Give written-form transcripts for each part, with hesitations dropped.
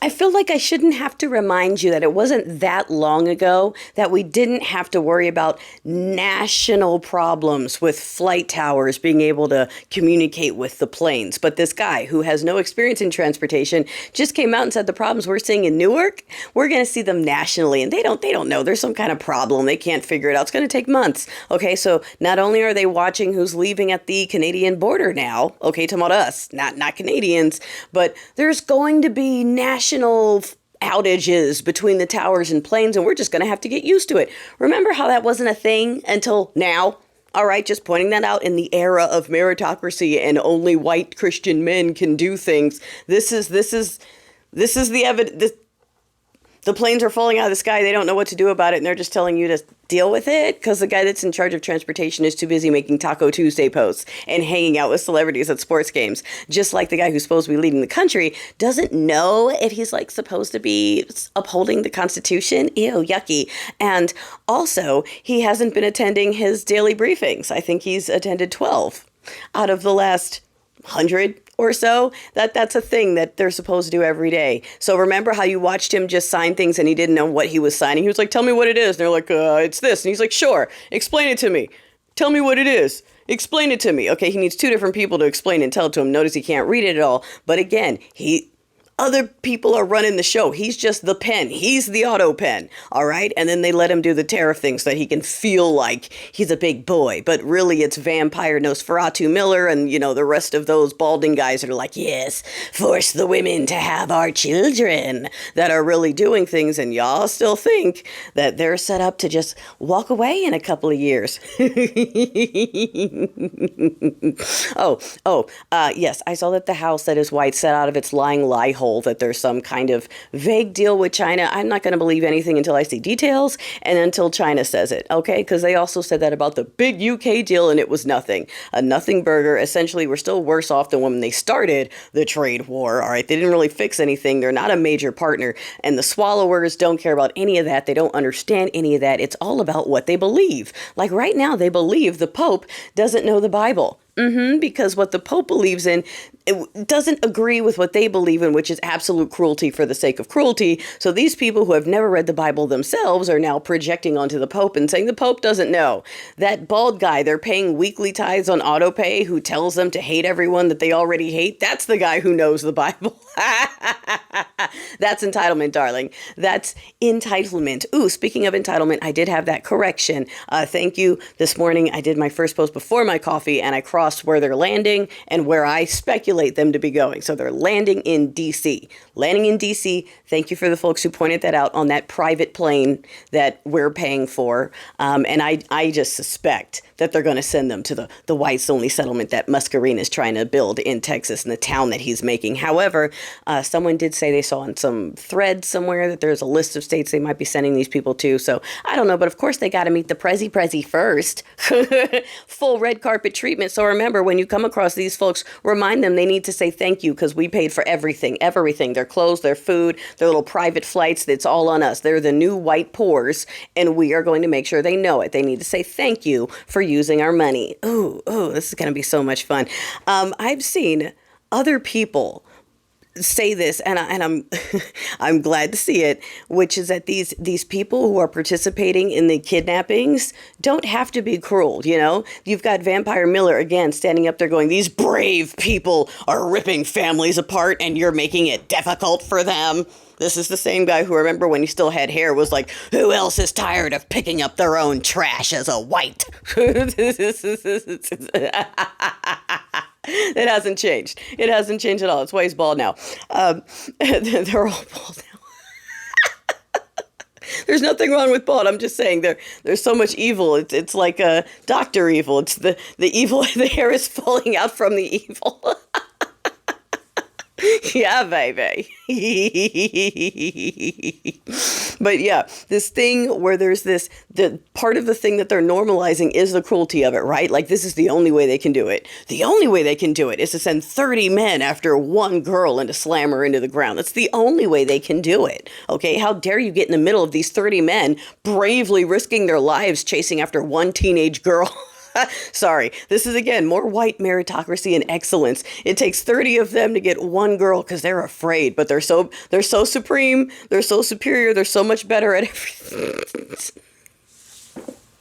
I feel like I shouldn't have to remind you that it wasn't that long ago that we didn't have to worry about national problems with flight towers being able to communicate with the planes. But this guy who has no experience in transportation just came out and said the problems we're seeing in Newark, we're going to see them nationally. And they don't know. There's some kind of problem. They can't figure it out. It's going to take months. Okay, so not only are they watching who's leaving at the Canadian border now, okay, talking about us, not Canadians, but there's going to be national outages between the towers and planes, and we're just going to have to get used to it. Remember how that wasn't a thing until now? All right, just pointing that out in the era of meritocracy and only white Christian men can do things. This is the evidence. The planes are falling out of the sky. They don't know what to do about it, and they're just telling you to deal with it because the guy that's in charge of transportation is too busy making Taco Tuesday posts and hanging out with celebrities at sports games. Just like the guy who's supposed to be leading the country doesn't know if he's like supposed to be upholding the Constitution. Ew, yucky. And also, he hasn't been attending his daily briefings. I think he's attended 12 out of the last 100 or so. That's a thing that they're supposed to do every day. So remember how you watched him just sign things and he didn't know what he was signing? He was like, tell me what it is. And they're like, it's this. And he's like, sure, explain it to me. Tell me what it is. Explain it to me. Okay, he needs two different people to explain and tell it to him. Notice he can't read it at all. But again, other people are running the show. He's just the pen. He's the auto pen. All right. And then they let him do the tariff thing so that he can feel like he's a big boy. But really, it's vampire Nosferatu Miller and, the rest of those balding guys that are like, yes, force the women to have our children, that are really doing things. And y'all still think that they're set up to just walk away in a couple of years. Yes. I saw that the house that is white set out of its lying lie hole that there's some kind of vague deal with China. I'm not going to believe anything until I see details and until China says it, okay? Because they also said that about the big UK deal and it was nothing. A nothing burger. Essentially, we're still worse off than when they started the trade war, all right? They didn't really fix anything. They're not a major partner. And the swallowers don't care about any of that. They don't understand any of that. It's all about what they believe. Like right now, they believe the Pope doesn't know the Bible. Because what the Pope believes in, it doesn't agree with what they believe in, which is absolute cruelty for the sake of cruelty. So these people who have never read the Bible themselves are now projecting onto the Pope and saying the Pope doesn't know. That bald guy they're paying weekly tithes on autopay who tells them to hate everyone that they already hate, that's the guy who knows the Bible. That's entitlement, darling. That's entitlement. Ooh, speaking of entitlement, I did have that correction. Thank you. This morning, I did my first post before my coffee, and I crossed where they're landing and where I speculate them to be going. So they're landing in D.C. Landing in D.C. Thank you for the folks who pointed that out on that private plane that we're paying for. And I just suspect that they're going to send them to the whites-only settlement that Muscarine is trying to build in Texas, in the town that he's making. However, someone did say they saw on some thread somewhere that there's a list of states they might be sending these people to. So I don't know, but of course they got to meet the Prezi first. Full red carpet treatment. So remember, when you come across these folks, remind them they need to say thank you because we paid for everything, their clothes, their food, their little private flights. It's all on us. They're the new white poors, and we are going to make sure they know it. They need to say thank you for using our money. Ooh, this is going to be so much fun. I've seen other people say this, and I'm I'm glad to see it, which is that these people who are participating in the kidnappings don't have to be cruel. You've got Vampire Miller again standing up there going, these brave people are ripping families apart, and you're making it difficult for them. This is the same guy who, remember when he still had hair, was like, who else is tired of picking up their own trash as a white? It hasn't changed. It hasn't changed at all. It's why he's bald now. They're all bald now. There's nothing wrong with bald. I'm just saying there's so much evil. It's like a doctor evil. It's the evil. The hair is falling out from the evil. Yeah, baby. But yeah, this thing where there's the part of the thing that they're normalizing is the cruelty of it, right? Like, this is the only way they can do it. The only way they can do it is to send 30 men after one girl and to slam her into the ground. That's the only way they can do it. Okay, how dare you get in the middle of these 30 men bravely risking their lives chasing after one teenage girl? Sorry, this is again more white meritocracy and excellence. It takes 30 of them to get one girl because they're afraid, but they're so supreme, they're so superior, they're so much better at everything.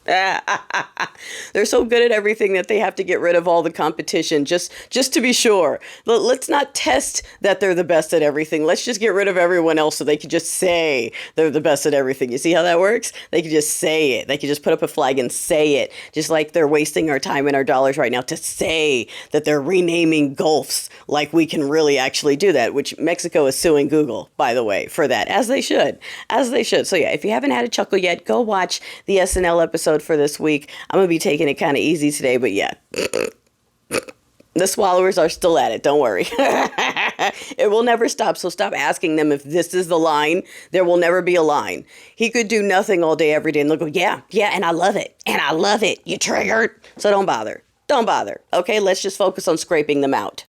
They're so good at everything that they have to get rid of all the competition just to be sure. Let's not test that they're the best at everything. Let's just get rid of everyone else so they can just say they're the best at everything. You see how that works? They can just say it. They can just put up a flag and say it. Just like they're wasting our time and our dollars right now to say that they're renaming gulfs like we can really actually do that, which Mexico is suing Google, by the way, for that, as they should. As they should. So yeah, if you haven't had a chuckle yet, go watch the SNL episode for this week. I'm going to be taking it kind of easy today, but yeah. The swallowers are still at it. Don't worry. It will never stop. So stop asking them if this is the line. There will never be a line. He could do nothing all day, every day and they'll go, yeah, and I love it. And I love it. You triggered. So don't bother. Don't bother. Okay, let's just focus on scraping them out.